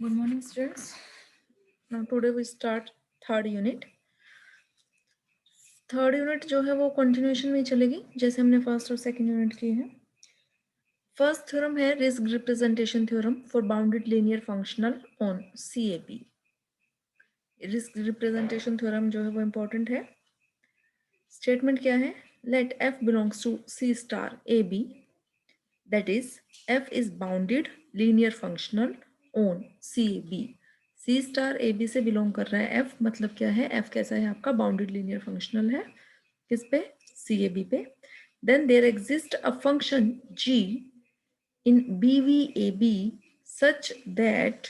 Good morning, students. Now today we start third unit. Third unit जो है वो continuation में ही चलेगी जैसे हमने फर्स्ट और सेकंड यूनिट की है. फर्स्ट थ्योरम है risk representation theorem for bounded linear functional on CAB. Risk representation theorem जो है वो इंपॉर्टेंट है. स्टेटमेंट क्या है? Let F belongs to C star AB, that is F is bounded linear functional on CAB. C star AB से belong कर रहा है F, मतलब क्या है? F कैसा है आपका? बाउंडेड लीनियर फंक्शनल है. किस पे? CAB पे. Then there exists a function G in BVAB such that,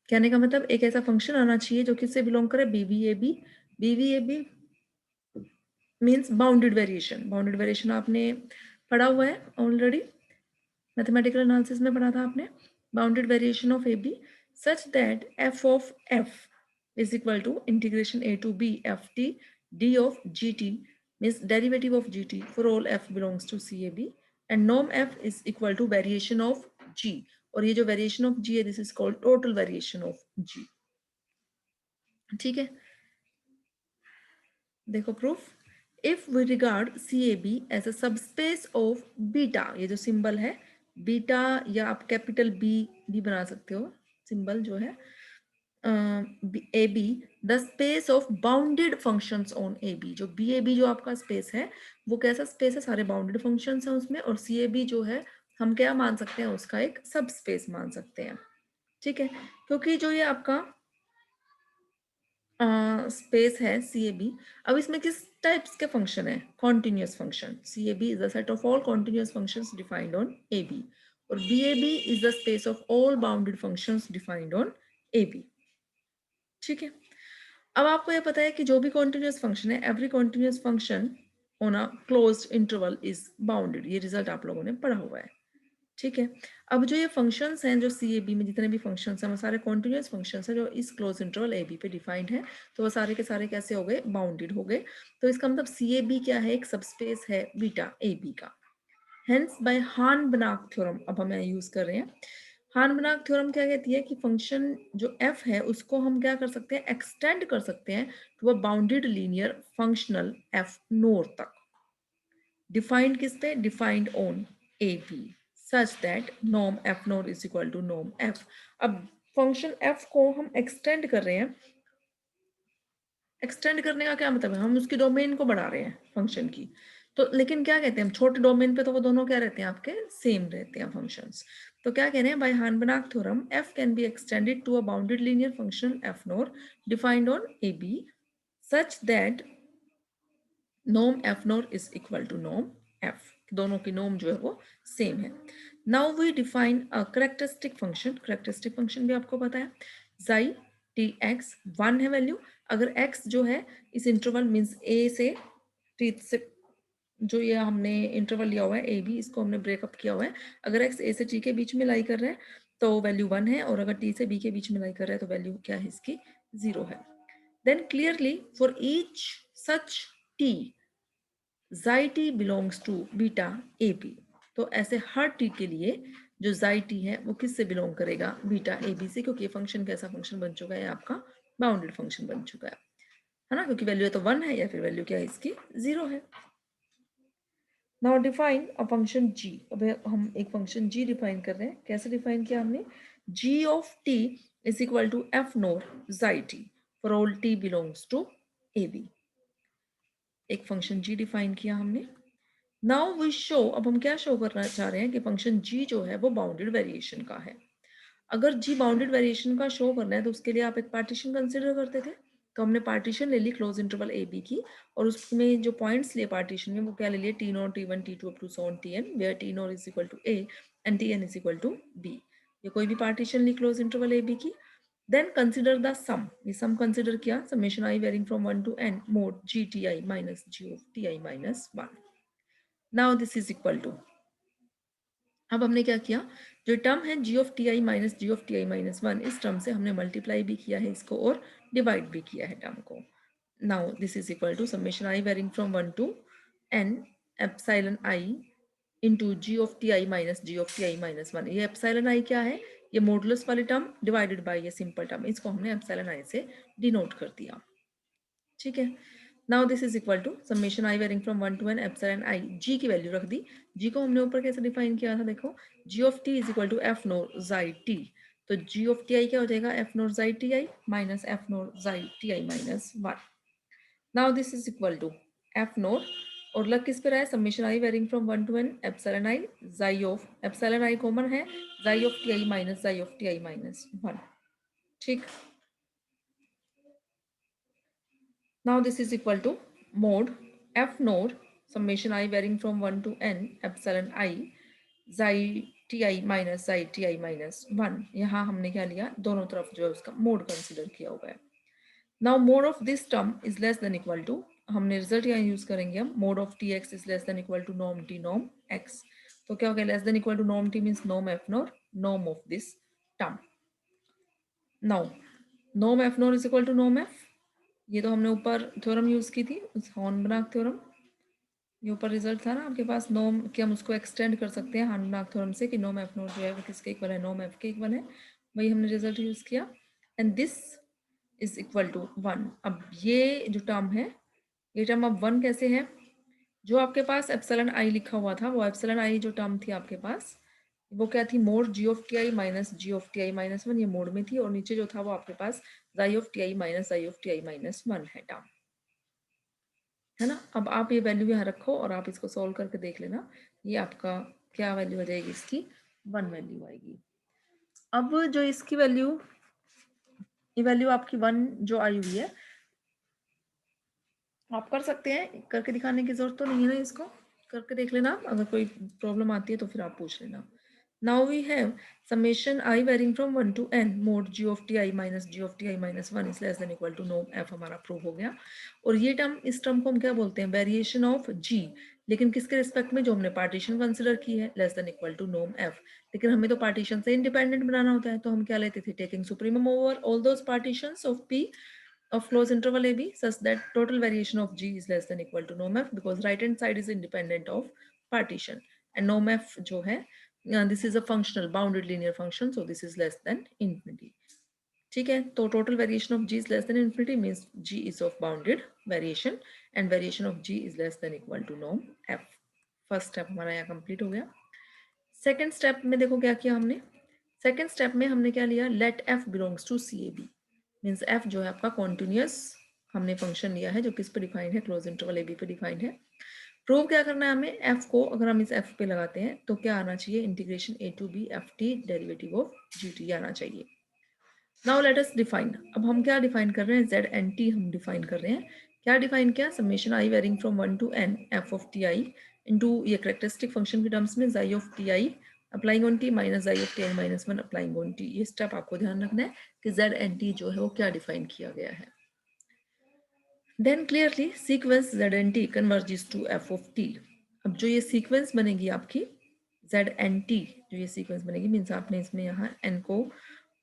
कहने का मतलब एक ऐसा फंक्शन आना चाहिए जो किससे बिलोंग करे? BVAB. BVAB means bounded variation. Bounded variation आपने पढ़ा हुआ है ऑलरेडी, मैथमेटिकल एनालिसिस में पढ़ा था आपने. Bounded variation of AB such that f of f is equal to integration a to b ft d of gt means derivative of gt for all f belongs to CAB and norm f is equal to variation of g. और ये जो variation of g है this is called total variation of g. ठीक है, देखो proof. If we regard CAB as a subspace of beta, ये जो symbol है बीटा या आप कैपिटल B भी बना सकते हो सिंबल जो है AB, the space of bounded functions on AB. जो BAB जो आपका स्पेस है वो कैसा स्पेस है? सारे बाउंडेड फंक्शंस हैं उसमें. और CAB जो है हम क्या मान सकते हैं? उसका एक सब स्पेस मान सकते हैं. ठीक है, क्योंकि जो ये आपका स्पेस है CAB, अब इसमें किस टाइप्स के फंक्शन है? Continuous function. CAB is the set of all continuous functions defined on AB और BAB is the space of all bounded functions defined on AB. ठीक है, अब आपको यह पता है कि जो भी कॉन्टिन्यूस फंक्शन है every continuous function on a closed interval is bounded. ये रिजल्ट आप लोगों ने पढ़ा हुआ है. ठीक है, अब जो ये फंक्शंस हैं जो CAB में जितने भी फंक्शंस हैं वो सारे कॉन्टिन्यूस फंक्शंस हैं जो इस क्लोज इंटरवल AB पे डिफाइंड है. तो वो सारे के सारे कैसे हो गए? बाउंडेड हो गए. तो इसका मतलब CAB क्या है? एक सबस्पेस है बीटा AB का. हेंस बाय हार्न-बनाक थ्योरम अब हम यूज कर रहे हैं. हार्न-बनाक थ्योरम क्या कहती है कि फंक्शन जो f है उसको हम क्या कर सकते हैं? एक्सटेंड कर सकते हैं to a bounded linear functional f naught तक. डिफाइंड किस पे? Defined on AB such that norm f nor is equal to norm f. अब फंक्शन f को हम एक्सटेंड कर रहे हैं. एक्सटेंड करने का क्या मतलब है? हम उसकी डोमेन को बढ़ा रहे हैं फंक्शन की. तो लेकिन क्या कहते हैं हम? छोटे डोमेन पे तो वो दोनों क्या रहते हैं आपके? सेम रहते हैं फंक्शंस. तो क्या कह रहे हैं? By Hahn Banach theorem f can be extended to a bounded linear function f naught defined on AB such that norm f naught is equal to norm f. दोनों की नॉर्म जो है वो सेम है. Now we define a characteristic function. Characteristic function भी आपको पता है xi tx 1 है वैल्यू. अगर x जो है इस इंटरवल मींस a से t से, जो ये हमने इंटरवल लिया हुआ है AB इसको हमने ब्रेकअप किया हुआ है. अगर x a से t के बीच में लाई कर रहा है तो वैल्यू 1 है और अगर t से b के बीच में लाई कर रहा है तो वैल्यू क्या है इसकी? 0 है. Then clearly for each such t xi t belongs to beta AB. तो ऐसे हर t के लिए जो xi t है वो किससे बिलोंग करेगा? बीटा AB से, क्योंकि ये फंक्शन कैसा फंक्शन बन चुका है? आपका बाउंडेड फंक्शन बन चुका है ना, क्योंकि वैल्यू तो 1 है या फिर वैल्यू क्या है इसकी? 0 है. Now define a function g. अब हम एक फंक्शन g डिफाइन कर रहे हैं. कैसे डिफाइन किया हमने? g of t is equal to f naught xi t for all t belongs to AB. एक फंक्शन g डिफाइन किया हमने. नाउ वी शो, अब हम क्या शो करना चाह रहे हैं कि फंक्शन g जो है वो बाउंडेड वेरिएशन का है. अगर g बाउंडेड वेरिएशन का शो करना है तो उसके लिए आप एक पार्टीशन कंसिडर करते थे. तो हमने पार्टीशन ले ली क्लोज इंटरवल AB की और उसमें जो पॉइंट्स लिए पार्टीशन में वो क्या ले लिए? T0 T1 T2 up to so on Tn where T0 is equal to A and Tn is equal to B. ये कोई भी पार्टीशन ली क्लोज इंटरवल AB की. Then consider the sum. ये सम कंसिडर किया summation I varying from 1 to n mod GTi minus G of Ti minus 1. Now this is equal to, अब हमने क्या किया? जो टर्म है g of Ti minus G of Ti minus 1 इस term से हमने मल्टीप्लाई भी किया है इसको और डिवाइड भी किया है टर्म को. Now this is equal to summation I varying from 1 to n epsilon I into G of Ti minus G of Ti minus 1. ये एप्सिलॉन I क्या है? ये मॉडुलस वाली टर्म डिवाइडेड बाय ये सिंपल टर्म, इसको हमने epsilon i से denote कर दिया। ठीक है, now this is equal to summation I varying from 1 to n epsilon i, g की वैल्यू रख दी। जी को हमने ऊपर कैसे डिफाइन किया था, देखो g of t is equal to f naught xi t, तो जी ऑफ टी आई क्या हो जाएगा, f naught xi t I minus f naught xi t I minus 1। Now this is equal to f naught, और लग किस पे रहा है, summation I varying from 1 to n epsilon i xi of, epsilon i common है, xi of T I minus जाई of T I minus 1। ठीक, now this is equal to mod f node summation I varying from 1 to n epsilon I xi ti minus xi ti minus 1। यहाँ हमने क्या लिया, दोनों तरफ जो है उसका मोड कंसीडर किया हुआ है। Now mod of this term is less than equal to, हमने रिजल्ट यहाँ यूज करेंगे हम, mod of T X is less than equal to norm T norm X. तो क्या हो गया, less than equal to norm T means norm F naught, norm of this term. Now norm F naught is equal to norm F, ये तो हमने ऊपर theorem use की थी, हॉर्नबनाक थ्योरम, ये ऊपर रिजल्ट था ना आपके पास नोम, कि हम उसको एक्सटेंड कर सकते हैं हॉर्नबनाक थ्योरम से कि नोम एफ नोट जो है वो किसके इक्वल है, नोम एफ के इक्वल है, वही हमने रिजल्ट यूज किया। And this is equal to 1। अब ये जो टर्म है, ये टर्म अब 1 कैसे है, जो आपके पास एप्सिलॉन आई लिखा हुआ था, वो एप्सिलॉन आई जो टर्म थी आपके पास, वो क्या थी, mod G of T I minus G of T I minus 1, ये मोड में थी, और नीचे जो था वो आपके पास जाई ऑफ टी आई माइनस जाई ऑफ टी आई माइनस 1 है टर्म, है ना। अब आप ये वैल्यू यहाँ रखो और आप इसको सोल्व करके देख लेना, ये आपका क्या वैल्यू हो जाएगी, इसकी 1 वैल्यू आएगी। अब जो इसकी वैल्यू, ये वैल्यू आपकी 1 जो आई हुई है, आप कर सकते हैं, करके दिखाने की जरूरत तो नहीं है ना, इसको करके देख लेना, अगर कोई प्रॉब्लम आती है तो फिर आप पूछ लेना। Now we have summation I varying from 1 to n mod G of T I minus G of T I minus 1 is less than equal to नोम एफ, हमारा प्रूव हो गया। और ये टर्म, इस टर्म को हम क्या बोलते हैं, वेरिएशन ऑफ जी, लेकिन किसके रिस्पेक्ट में, जो हमने पार्टीशन कंसिडर की है, लेस देन इक्वल टू नोम एफ। लेकिन हमें तो पार्टीशन से इंडिपेंडेंट बनाना होता है, तो हम क्या लेते थे, taking supremum over all those partitions of P of closed interval AB such that total variation of G is less than equal to norm F, because right hand side is independent of partition, and norm F जो है, this is a functional bounded linear function, so this is less than infinity। ठीक है, तो total variation of G is less than infinity means G is of bounded variation and variation of G is less than equal to norm F। First step हमारा यहाँ complete हो गया। Second step में देखो क्या किया हमने, सेकेंड स्टेप में हमने क्या लिया, let F belongs to C A B, means F जो है आपका कॉन्टिन्यूस हमने फंक्शन लिया है, जो किस पे डिफाइंड है, क्लोज इंटरवल ए बी पे डिफाइंड है। प्रूव क्या करना है हमें, एफ को अगर हम इस एफ पे लगाते हैं तो क्या आना चाहिए, integration A to B F T derivative of ji T आना चाहिए। नाउ लेट अस डिफाइन, अब हम क्या डिफाइन कर रहे हैं, जेड एन टी हम डिफाइन कर रहे हैं। क्या डिफाइन किया, summation I varying from 1 to n F of T i into ये करेक्टरिस्टिक फंक्शन के टर्म्स में chi of T i applying on t minus जाई of T I minus 1 applying on t. ये स्टेप आपको ध्यान रखना है कि जेड एन टी जो है वो क्या डिफाइन किया गया है। Then clearly sequence Z N T converges to F of T. अब जो ये सीक्वेंस बनेगी आपकी जेड एन टी, जो ये सीक्वेंस बनेगी मीन्स आपने इसमें यहाँ एन को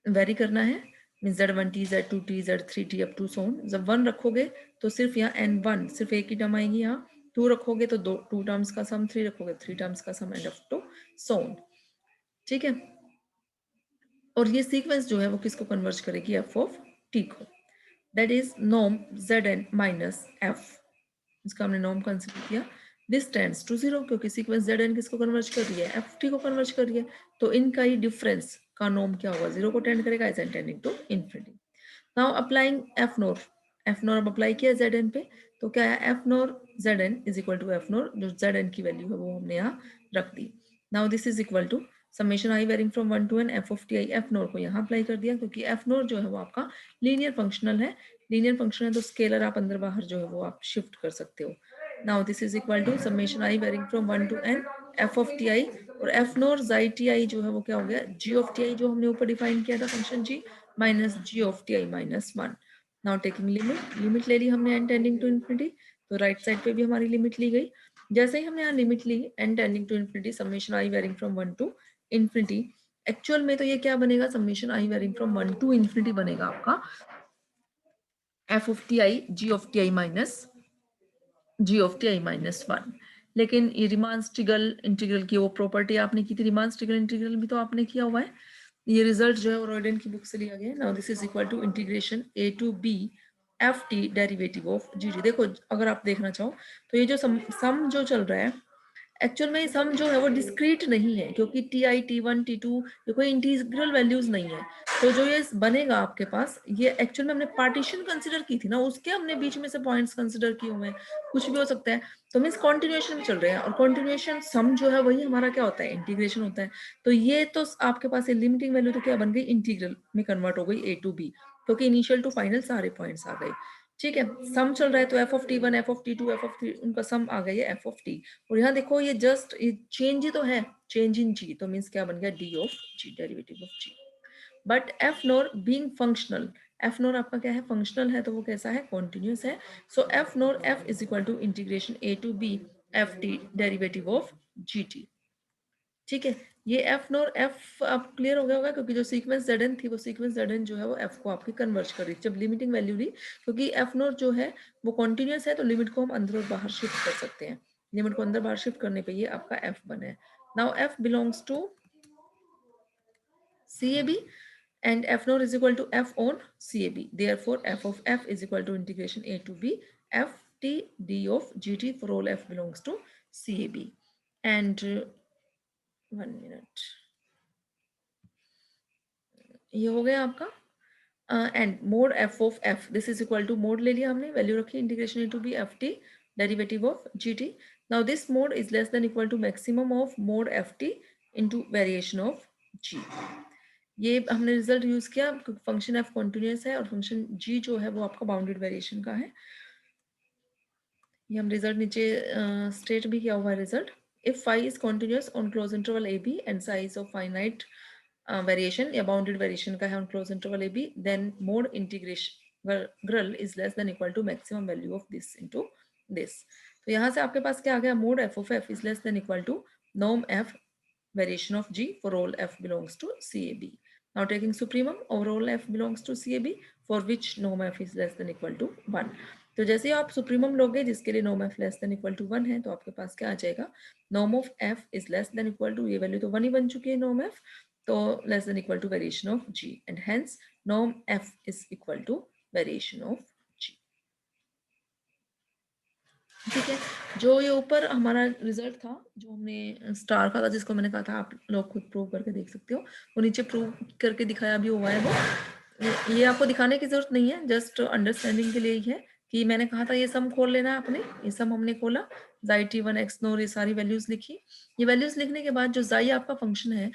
वेरी करना है, means z one t z two t z three t up to so on. जब 1 रखोगे तो सिर्फ यहाँ एन वन सिर्फ एक ही टर्म आएगी, यहाँ 2 रखोगे तो 2 टर्म्स का सम, 3 रखोगे 3 टर्म्स का सम एंड अप टू सोन। ठीक है, और ये सीक्वेंस जो है वो किसको कन्वर्ज करेगी, एफ ऑफ टी को, that is norm Z N minus F, इसका हमने नॉर्म कंसिडर किया। दिस टेंड्स टू 0 क्योंकि सीक्वेंस जेड एन किसको कन्वर्ज कर रही है, एफ टी को कन्वर्ज कर रही है, तो इनका ही डिफरेंस का नॉर्म क्या होगा, 0 को टेंड करेगा, as n tending to infinity. Now applying f naught, f naught अब अप्लाई किया जेड एन पे, तो क्या है, f naught z n is equal to f naught, जो जेड एन की वैल्यू है वो हमने यहाँ रख दी। Now this is equal to summation I varying from 1 to n F of T i, f naught को यहाँ अप्लाई कर दिया क्योंकि एफ नोर जो है वो आपका लीनियर फंक्शनल है, लीनियर फंक्शन है तो स्केलर आप अंदर बाहर जो है वो आप शिफ्ट कर सकते हो। Now this is equal to summation I varying from 1 to n F of T I, और एफ नोर जाई टी आई जो है वो क्या हो गया, जी ऑफ टी आई जो हमने ऊपर डिफाइन किया था function G minus G of T I minus 1। Now taking limit, limit ले ली हमने एन टेंडिंग टू इन्फिनिटी, तो राइट साइड पे भी हमारी लिमिट ली गई। जैसे ही हमने यहाँ लिमिट ली N tending to infinity summation I varying from 1 to infinity, actual में तो ये क्या बनेगा, summation I varying from 1 to infinity बनेगा आपका F of T I G of T I minus G of T I minus 1। लेकिन ये Riemann स्टिगल integral की वो प्रॉपर्टी आपने की थी, रिमान स्टिगल इंटीग्रल भी तो आपने किया हुआ है, ये रिजल्ट जो है रॉयडन की बुक से लिया गया है। Now this is equal to integration a to b F T derivative of ji T. देखो अगर आप देखना चाहो तो ये जो सम जो चल रहा है एक्चुअल में सम जो है वो डिस्क्रीट नहीं है, क्योंकि T I T one T two ये कोई इंटीग्रल वैल्यूज नहीं है। तो जो ये बनेगा आपके पास, ये एक्चुअल में हमने पार्टीशन कंसिडर की थी ना, उसके हमने बीच में से पॉइंट्स कंसिडर किए हुए हैं, कुछ भी हो सकता है। तो मीन्स कॉन्टिन्यूएशन में चल रहे हैं, और कॉन्टिन्यूएशन सम जो है वही हमारा क्या होता है, इंटीग्रेशन होता है। तो ये तो आपके पास लिमिटिंग वैल्यू तो क्या बन गई, इंटीग्रल में कन्वर्ट हो गई ए टू बी, क्योंकि इनिशियल टू फाइनल सारे पॉइंट्स आ गए। ठीक है, सम चल रहा है तो F of T one F of T two F of three, उनका सम आ गया एफ ऑफ टी। और यहाँ देखो ये जस्ट ये चेंज ही तो है, चेंज इन जी, तो मीन्स क्या बन गया, d of g, derivative of g. But f naught being functional, f naught आपका क्या है, फंक्शनल है, तो वो कैसा है, कॉन्टिन्यूस है। So f naught f is equal to integration A to B F T derivative of ji t. ठीक है, ये एफ नोर एफ आप क्लियर हो गया होगा, क्योंकि जो सीक्वेंस जेड थी वो सीक्वेंस जेड जो है वो एफ को आपकी कन्वर्ज कर रही थी जब लिमिटिंग वैल्यू ली, क्योंकि एफ नोर जो है वो कॉन्टिन्यूस है, तो लिमिट को हम अंदर और बाहर शिफ्ट कर सकते हैं। लिमिट को अंदर बाहर शिफ्ट करने पे ये आपका एफ बने। नाउ F belongs to CAB and f naught is equal to f on CAB. Therefore, f of f is equal to integration a to b f t d of gt for all f belongs to CAB. And 1 minute, ये हो गया आपका। And mod F of f, this is equal to mod ले लिया हमने, value रखी integration A to B F T derivative of ji t. Now this mod is less than equal to maximum of mod f t into variation of g. ये हमने result use किया, function f continuous है और function जी जो है वो आपका bounded variation का है। ये हम रिजल्ट नीचे स्टेट भी किया हुआ है result. If phi is continuous on closed interval A B and size of finite variation या बाउंडेड वेरिएशन का है on closed interval A B, then mod integration ग्रल is less than equal to maximum value of this into this. तो यहाँ से आपके पास क्या आ गया, mod F of F is less than equal to norm F variation of G for all f belongs to CAB. Now taking supremum over all f belongs to CAB for which norm f is less than equal to 1. तो जैसे आप supremum लोगे जिसके लिए norm f less than equal to 1 है, तो आपके पास क्या आ जाएगा, norm of F is less than equal to, ये वैल्यू तो 1 ही बन चुकी है नॉर्म एफ, तो less than equal to variation of g, and hence norm f is equal to variation of g. ठीक है, जो ये ऊपर हमारा रिजल्ट था जो हमने स्टार का था, जिसको मैंने कहा था आप लोग खुद प्रूव करके देख सकते हो, वो नीचे प्रूव करके दिखाया भी हुआ है। वो ये आपको दिखाने की जरूरत नहीं है, जस्ट अंडरस्टैंडिंग के लिए ही है कि मैंने कहा था ये सम खोल लेना है आपने, ये सम हमने खोला, जाई टी वन एक्स नोर, ये सारी वैल्यूज लिखी। ये वैल्यूज लिखने के बाद जो जाई आपका फंक्शन है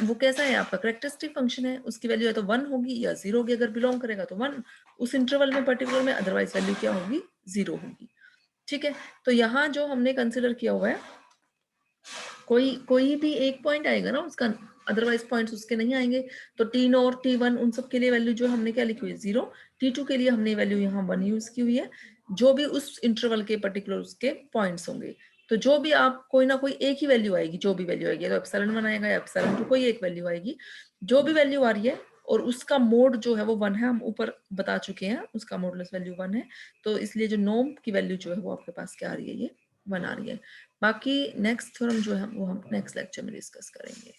वो कैसा है, आपका करेक्टरिस्टिक फंक्शन है, उसकी वैल्यू या तो 1 होगी या 0 होगी, अगर बिलोंग करेगा तो 1 उस इंटरवल में पर्टिकुलर में, अदरवाइज वैल्यू क्या होगी, 0 होगी। ठीक है, तो यहाँ जो हमने कंसिडर किया हुआ है, कोई कोई भी एक पॉइंट आएगा ना उसका, अदरवाइज पॉइंट्स उसके नहीं आएंगे। तो टी नो और टी वन उन सब के लिए वैल्यू जो हमने क्या लिखी हुई है, 0। टी टू के लिए हमने वैल्यू यहाँ 1 यूज की हुई है, जो भी उस इंटरवल के पर्टिकुलर उसके पॉइंट्स होंगे। तो जो भी आप कोई ना कोई एक ही वैल्यू आएगी, जो भी वैल्यू आएगी, तो एप्सिलॉन 1 आएगा या एप्सिलॉन 2, कोई एक वैल्यू आएगी, जो भी वैल्यू आ रही है और उसका मोड जो है वो 1 है, हम ऊपर बता चुके हैं उसका मॉडुलस वैल्यू 1 है, तो इसलिए जो नॉर्म की वैल्यू जो है वो आपके पास क्या आ रही है, ये 1 आ रही है। बाकी नेक्स्ट थ्योरम जो है वो हम नेक्स्ट लेक्चर में डिस्कस करेंगे।